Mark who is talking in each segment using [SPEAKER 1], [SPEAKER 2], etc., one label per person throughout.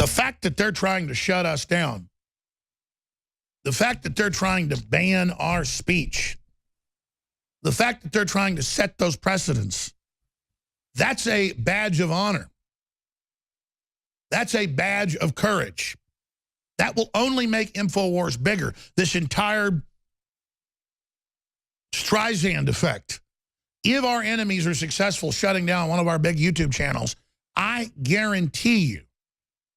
[SPEAKER 1] The fact that they're trying to shut us down, the fact that they're trying to ban our speech, the fact that they're trying to set those precedents, that's a badge of honor. That's a badge of courage. That will only make InfoWars bigger. This entire Streisand effect. If our enemies are successful shutting down one of our big YouTube channels, I guarantee you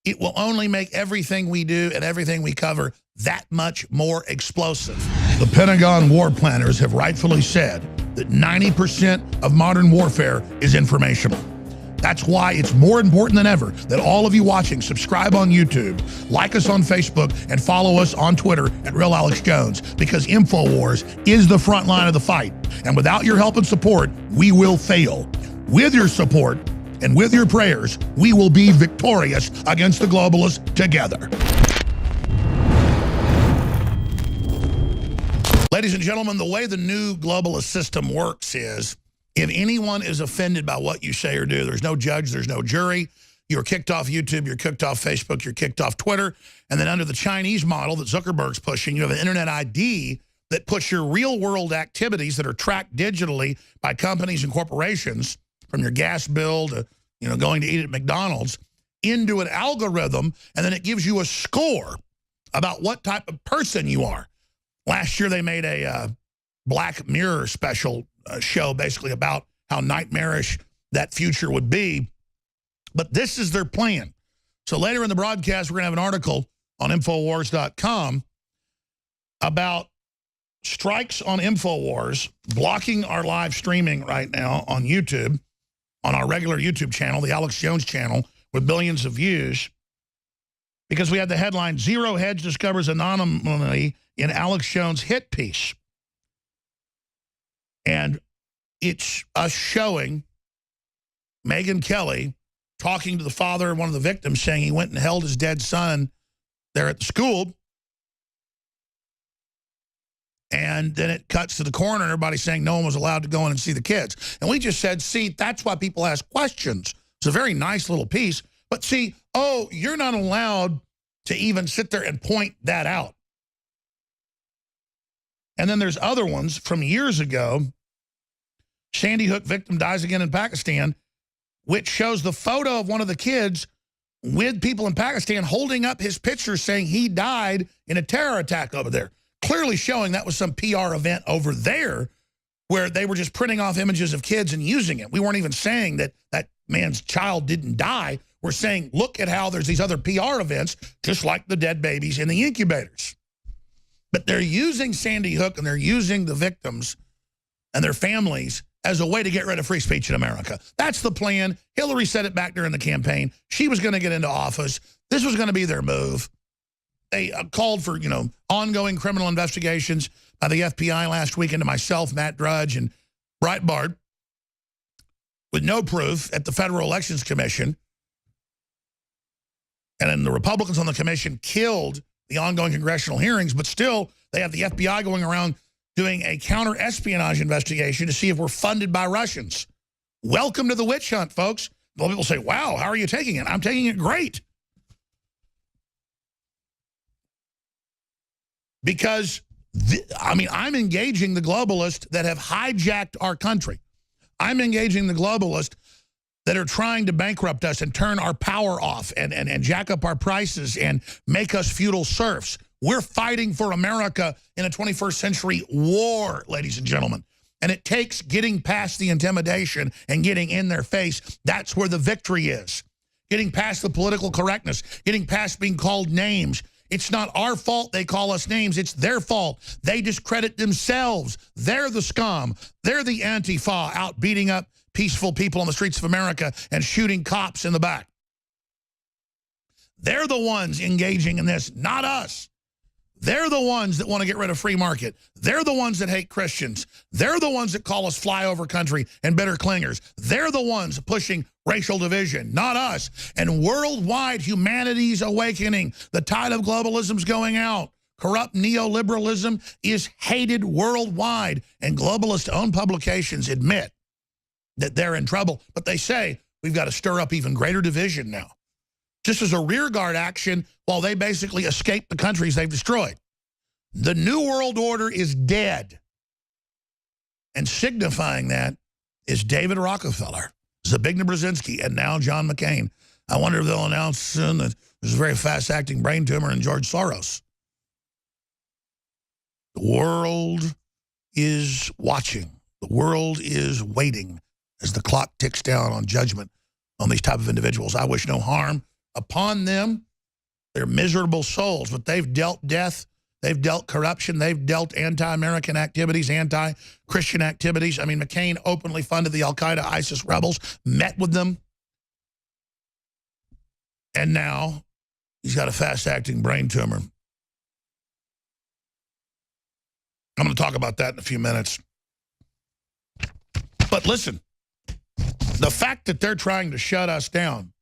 [SPEAKER 1] it will only make everything we do and everything we cover that much more explosive. The Pentagon war planners have rightfully said that 90% of modern warfare is informational. That's why it's more important than ever that all of you watching subscribe on YouTube, like us on Facebook, and follow us on Twitter at Real Alex Jones, because InfoWars is the front line of the fight. And without your help and support, we will fail. With your support and with your prayers, we will be victorious against the globalists together. Ladies and gentlemen, the way the new globalist system works is, if anyone is offended by what you say or do, there's no judge, there's no jury. You're kicked off YouTube, you're kicked off Facebook, you're kicked off Twitter. And then under the Chinese model that Zuckerberg's pushing, you have an internet ID that puts your real world activities that are tracked digitally by companies and corporations, from your gas bill to going to eat at McDonald's, into an algorithm, and then it gives you a score about what type of person you are. Last year they made a Black Mirror special show basically about how nightmarish that future would be. But this is their plan. So later in the broadcast, we're going to have an article on Infowars.com about strikes on Infowars, blocking our live streaming right now on YouTube, on our regular YouTube channel, the Alex Jones channel, with billions of views, because we had the headline, Zero Hedge discovers anomaly in Alex Jones' hit piece. And it's us showing Megyn Kelly talking to the father of one of the victims, saying he went and held his dead son there at the school. And then it cuts to the coroner, and everybody saying no one was allowed to go in and see the kids. And we just said, see, that's why people ask questions. It's a very nice little piece. But see, oh, you're not allowed to even sit there and point that out. And then there's other ones from years ago. Sandy Hook victim dies again in Pakistan, which shows the photo of one of the kids with people in Pakistan holding up his picture saying he died in a terror attack over there, clearly showing that was some PR event over there where they were just printing off images of kids and using it. We weren't even saying that that man's child didn't die. We're saying, look at how there's these other PR events, just like the dead babies in the incubators. But they're using Sandy Hook and they're using the victims and their families as a way to get rid of free speech in America. That's the plan. Hillary said it back during the campaign. She was going to get into office. This was going to be their move. They called for, ongoing criminal investigations by the FBI last week into myself, Matt Drudge, and Breitbart, with no proof at the Federal Elections Commission. And then the Republicans on the commission killed the ongoing congressional hearings, but still they have the FBI going around doing a counter-espionage investigation to see if we're funded by Russians. Welcome to the witch hunt, folks. A lot of people say, wow, how are you taking it? I'm taking it great. Because, I'm engaging the globalists that have hijacked our country. I'm engaging the globalists that are trying to bankrupt us and turn our power off and jack up our prices and make us feudal serfs. We're fighting for America in a 21st century war, ladies and gentlemen. And it takes getting past the intimidation and getting in their face. That's where the victory is. Getting past the political correctness, getting past being called names. It's not our fault they call us names. It's their fault. They discredit themselves. They're the scum. They're the Antifa out beating up peaceful people on the streets of America and shooting cops in the back. They're the ones engaging in this, not us. They're the ones that want to get rid of free market. They're the ones that hate Christians. They're the ones that call us flyover country and bitter clingers. They're the ones pushing racial division, not us. And worldwide, humanity's awakening. The tide of globalism's going out. Corrupt neoliberalism is hated worldwide. And globalist-owned publications admit that they're in trouble. But they say, we've got to stir up even greater division now. just as a rearguard action while they basically escape the countries they've destroyed. The New World Order is dead. And signifying that is David Rockefeller, Zbigniew Brzezinski, and now John McCain. I wonder if they'll announce soon that there's a very fast-acting brain tumor in George Soros. The world is watching. The world is waiting as the clock ticks down on judgment on these type of individuals. I wish no harm upon them. They're miserable souls, but they've dealt death. They've dealt corruption. They've dealt anti-American activities, anti-Christian activities. I mean, McCain openly funded the al-Qaeda, ISIS rebels, met with them. And now he's got a fast-acting brain tumor. I'm going to talk about that in a few minutes. But listen, the fact that they're trying to shut us down,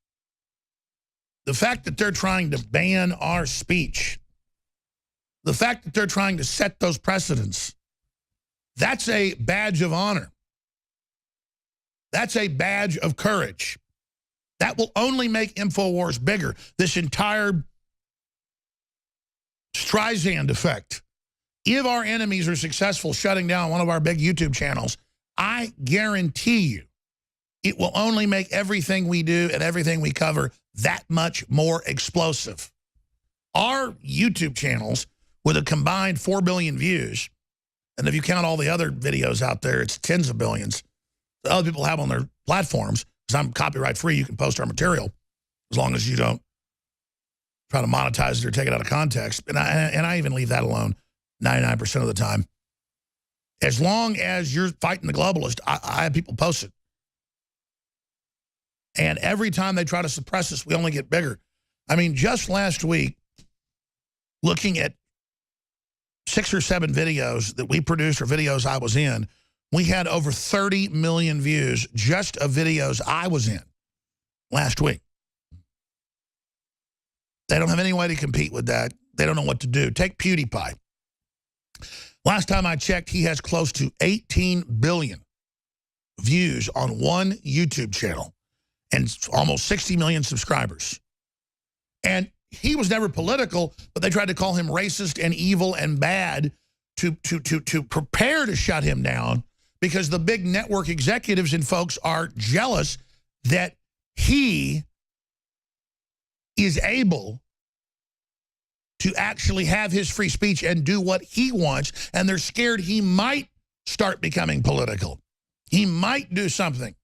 [SPEAKER 1] the fact that they're trying to ban our speech, the fact that they're trying to set those precedents, that's a badge of honor. That's a badge of courage. That will only make InfoWars bigger. This entire Streisand effect. If our enemies are successful shutting down one of our big YouTube channels, I guarantee you it will only make everything we do and everything we cover that much more explosive. Our YouTube channels, with a combined 4 billion views, and if you count all the other videos out there, it's tens of billions that other people have on their platforms, because I'm copyright free, you can post our material as long as you don't try to monetize it or take it out of context. And I even leave that alone 99% of the time. As long as you're fighting the globalist, I have people post it. And every time they try to suppress us, we only get bigger. I mean, just last week, looking at 6 or 7 videos that we produced or videos I was in, we had over 30 million views just of videos I was in last week. They don't have any way to compete with that. They don't know what to do. Take PewDiePie. Last time I checked, he has close to 18 billion views on one YouTube channel and almost 60 million subscribers. And he was never political, but they tried to call him racist and evil and bad to prepare to shut him down, because the big network executives and folks are jealous that he is able to actually have his free speech and do what he wants, and they're scared he might start becoming political. He might do something.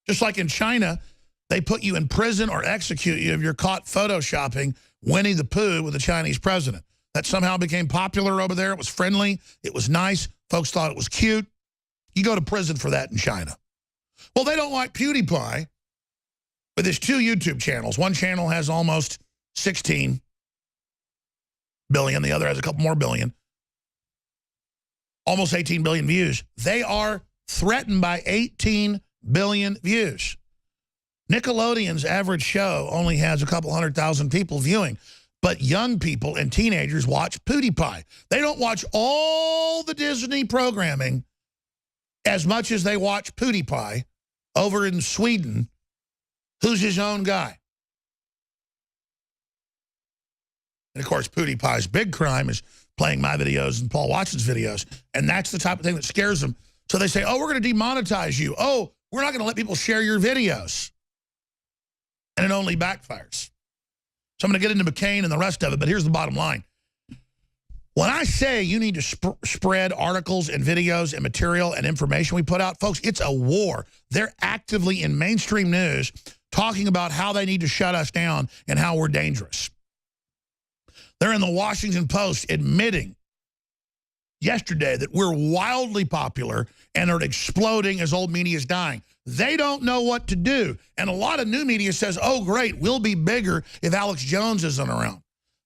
[SPEAKER 1] Just like in China, they put you in prison or execute you if you're caught photoshopping Winnie the Pooh with the Chinese president. That somehow became popular over there. It was friendly. It was nice. Folks thought it was cute. You go to prison for that in China. Well, they don't like PewDiePie with his 2 YouTube channels. One channel has almost 16 billion. The other has a couple more billion. Almost 18 billion views. They are threatened by 18 billion views. Nickelodeon's average show only has a couple 100,000 people viewing, but young people and teenagers watch PewDiePie. They don't watch all the Disney programming as much as they watch PewDiePie over in Sweden, who's his own guy. And of course, PewDiePie's big crime is playing my videos and Paul Watson's videos, and that's the type of thing that scares them. So they say, oh, we're going to demonetize you. Oh, we're not going to let people share your videos. And it only backfires. So I'm going to get into McCain and the rest of it, but here's the bottom line. When I say you need to spread articles and videos and material and information we put out, folks, it's a war. They're actively in mainstream news talking about how they need to shut us down and how we're dangerous. They're in the Washington Post admitting yesterday that we're wildly popular and are exploding as old media is dying. They don't know what to do. And a lot of new media says, oh, great, we'll be bigger if Alex Jones isn't around.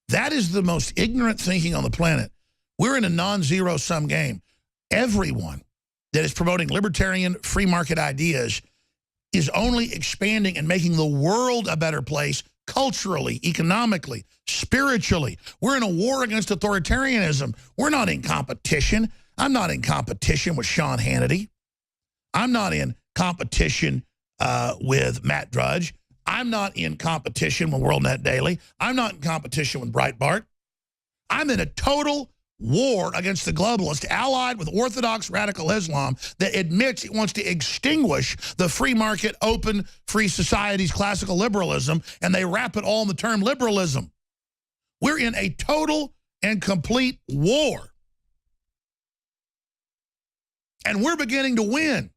[SPEAKER 1] That is the most ignorant thinking on the planet. We're in a non-zero-sum game. Everyone that is promoting libertarian free market ideas is only expanding and making the world a better place culturally, economically, spiritually. We're in a war against authoritarianism. We're not in competition. I'm not in competition with Sean Hannity. I'm not in competition with Matt Drudge. I'm not in competition with WorldNet Daily. I'm not in competition with Breitbart. I'm in a total war against the globalists, allied with Orthodox radical Islam that admits it wants to extinguish the free market, open, free society's classical liberalism, and they wrap it all in the term liberalism. We're in a total and complete war. And we're beginning to win.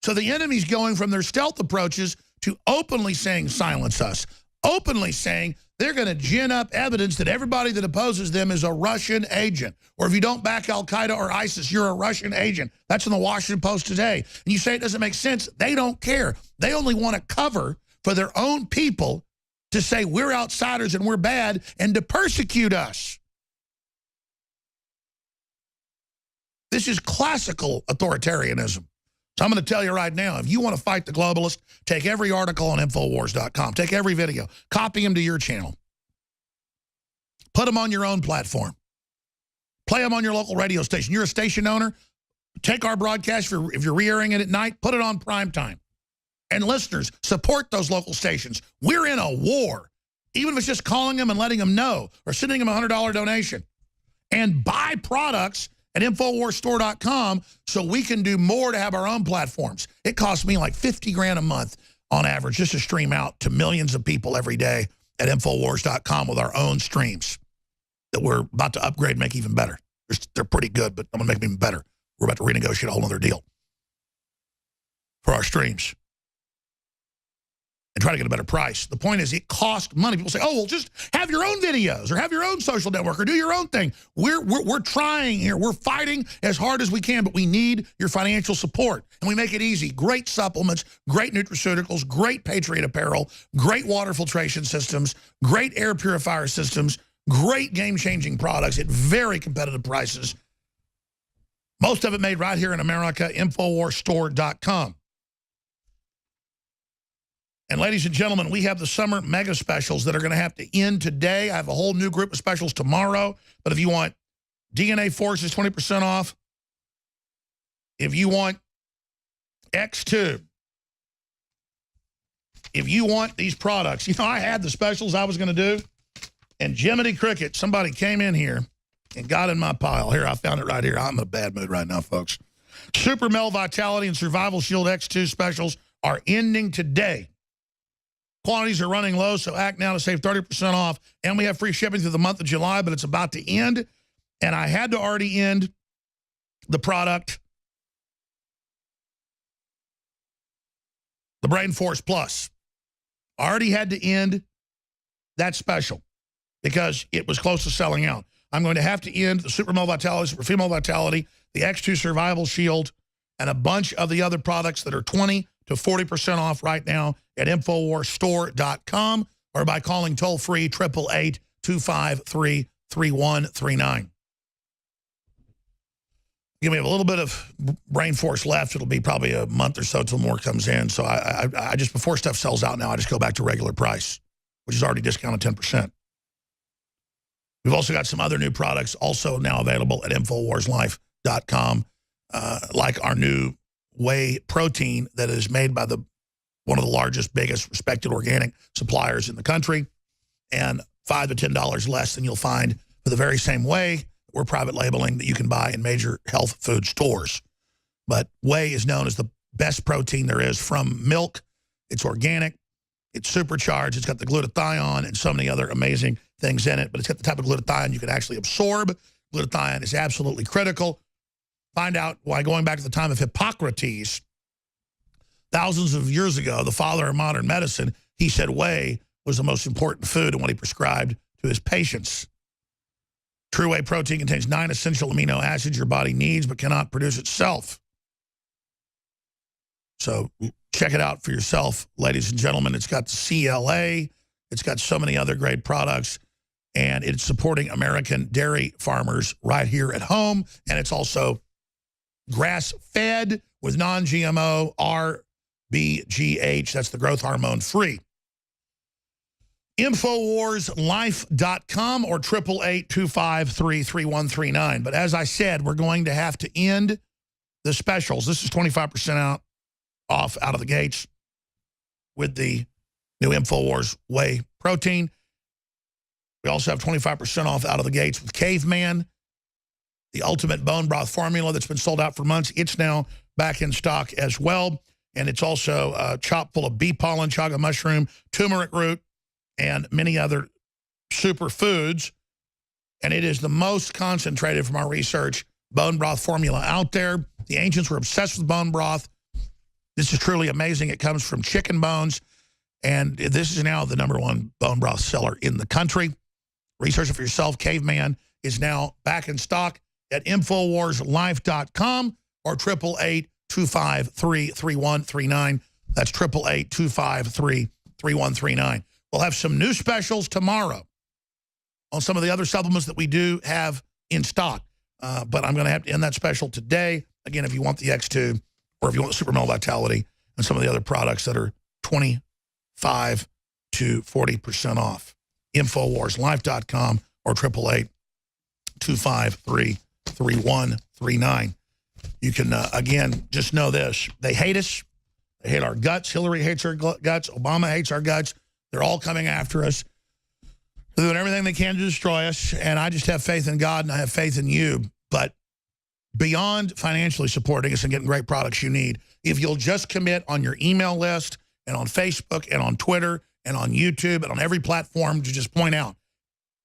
[SPEAKER 1] So the enemy's going from their stealth approaches to openly saying silence us, openly saying they're going to gin up evidence that everybody that opposes them is a Russian agent. Or if you don't back al-Qaeda or ISIS, you're a Russian agent. That's in the Washington Post today. And you say it doesn't make sense. They don't care. They only want to cover for their own people to say we're outsiders and we're bad and to persecute us. This is classical authoritarianism. So I'm going to tell you right now, if you want to fight the globalists, take every article on Infowars.com. Take every video. Copy them to your channel. Put them on your own platform. Play them on your local radio station. You're a station owner. Take our broadcast if you're re-airing it at night. Put it on prime time. And listeners, support those local stations. We're in a war. Even if it's just calling them and letting them know or sending them a $100 donation. And buy products at InfoWarsStore.com so we can do more to have our own platforms. It costs me like 50 grand a month on average just to stream out to millions of people every day at InfoWars.com with our own streams that we're about to upgrade and make even better. They're pretty good, but I'm going to make them even better. We're about to renegotiate a whole other deal for our streams and try to get a better price. The point is it costs money. People say, oh, well, just have your own videos or have your own social network or do your own thing. We're trying here. We're fighting as hard as we can, but we need your financial support. And we make it easy. Great supplements, great nutraceuticals, great Patriot apparel, great water filtration systems, great air purifier systems, great game-changing products at very competitive prices. Most of it made right here in America, InfoWarsStore.com. And ladies and gentlemen, we have the summer mega specials that are going to have to end today. I have a whole new group of specials tomorrow. But if you want DNA Forces, 20% off. If you want X2. If you want these products. You know, I had the specials I was going to do. And Jiminy Cricket, somebody came in here and got in my pile. Here, I found it right here. I'm in a bad mood right now, folks. Super Male Vitality and Survival Shield X2 specials are ending today. Quantities are running low, so act now to save 30% off. And we have free shipping through the month of July, but it's about to end. And I had to already end the product, the Brain Force Plus. I already had to end that special because it was close to selling out. I'm going to have to end the Super Male Vitality, Super Female Vitality, the X2 Survival Shield, and a bunch of the other products that are 20 to 40% off right now at InfoWarsStore.com or by calling toll-free 888-253-3139. We have a little bit of Brain Force left. It'll be probably a month or so till more comes in. So I just, before stuff sells out now, I just go back to regular price, which is already discounted 10%. We've also got some other new products also now available at InfoWarsLife.com, like our new whey protein that is made by one of the largest, biggest, respected organic suppliers in the country, and $5 to $10 less than you'll find for the very same whey we're private labeling that you can buy in major health food stores. But whey is known as the best protein there is from milk. It's organic. It's supercharged. It's got the glutathione and so many other amazing things in it, but it's got the type of glutathione you can actually absorb. Glutathione is absolutely critical. Find out why, going back to the time of Hippocrates, thousands of years ago, the father of modern medicine, he said whey was the most important food and what he prescribed to his patients. True whey protein contains 9 essential amino acids your body needs but cannot produce itself. So check it out for yourself, ladies and gentlemen. It's got the CLA. It's got so many other great products. And it's supporting American dairy farmers right here at home. And it's also grass-fed with non-GMO RBGH. That's the growth hormone free. InfoWarsLife.com or 888-253-3139. But as I said, we're going to have to end the specials. This is 25% off out of the gates with the new InfoWars whey protein. We also have 25% off out of the gates with Caveman, the ultimate bone broth formula that's been sold out for months. It's now back in stock as well. And it's also chock full of bee pollen, chaga mushroom, turmeric root, and many other superfoods. And it is the most concentrated from our research bone broth formula out there. The ancients were obsessed with bone broth. This is truly amazing. It comes from chicken bones. And this is now the #1 bone broth seller in the country. Research it for yourself. Caveman is now back in stock at InfoWarsLife.com or 888-253-3139. That's 888-253-3139. We'll have some new specials tomorrow on some of the other supplements that we do have in stock. But I'm going to have to end that special today. Again, if you want the X2 or if you want the Super Male Vitality and some of the other products that are 25 to 40% off. InfoWarsLife.com or 888-253-3139. You can, again, just know this. They hate us. They hate our guts. Hillary hates our guts. Obama hates our guts. They're all coming after us. They're doing everything they can to destroy us. And I just have faith in God and I have faith in you. But beyond financially supporting us and getting great products you need, if you'll just commit on your email list and on Facebook and on Twitter and on YouTube and on every platform to just point out,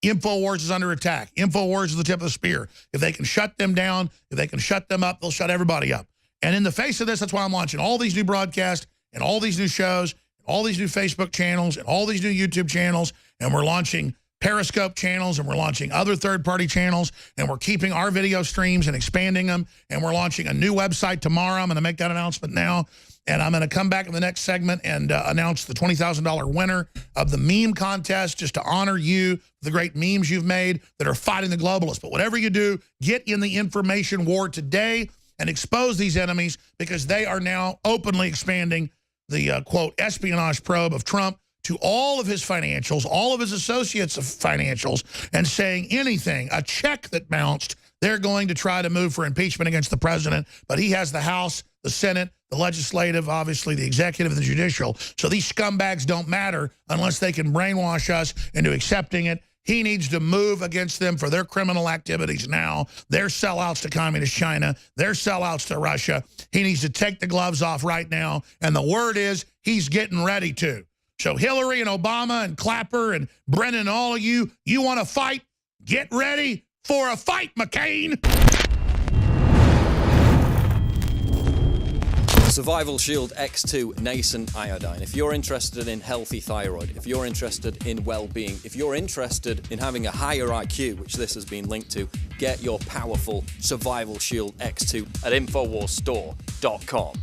[SPEAKER 1] InfoWars is under attack. InfoWars is the tip of the spear. If they can shut them down, if they can shut them up, they'll shut everybody up. And in the face of this, that's why I'm launching all these new broadcasts and all these new shows, and all these new Facebook channels and all these new YouTube channels. And we're launching Periscope channels and we're launching other third-party channels. And we're keeping our video streams and expanding them. And we're launching a new website tomorrow. I'm going to make that announcement now. And I'm going to come back in the next segment and announce the $20,000 winner of the meme contest just to honor you, the great memes you've made that are fighting the globalists. But whatever you do, get in the information war today and expose these enemies because they are now openly expanding the, quote, espionage probe of Trump to all of his financials, all of his associates of financials, and saying anything, a check that bounced, they're going to try to move for impeachment against the president. But he has the House, the Senate, the legislative, obviously the executive, the judicial. So these scumbags don't matter unless they can brainwash us into accepting it. He needs to move against them for their criminal activities now. They're sellouts to communist China. They're sellouts to Russia. He needs to take the gloves off right now. And the word is he's getting ready to. So Hillary and Obama and Clapper and Brennan, all of you, you want to fight? Get ready for a fight, McCain.
[SPEAKER 2] Survival Shield X2 Nascent Iodine. If you're interested in healthy thyroid, if you're interested in well-being, if you're interested in having a higher IQ, which this has been linked to, get your powerful Survival Shield X2 at InfoWarsStore.com.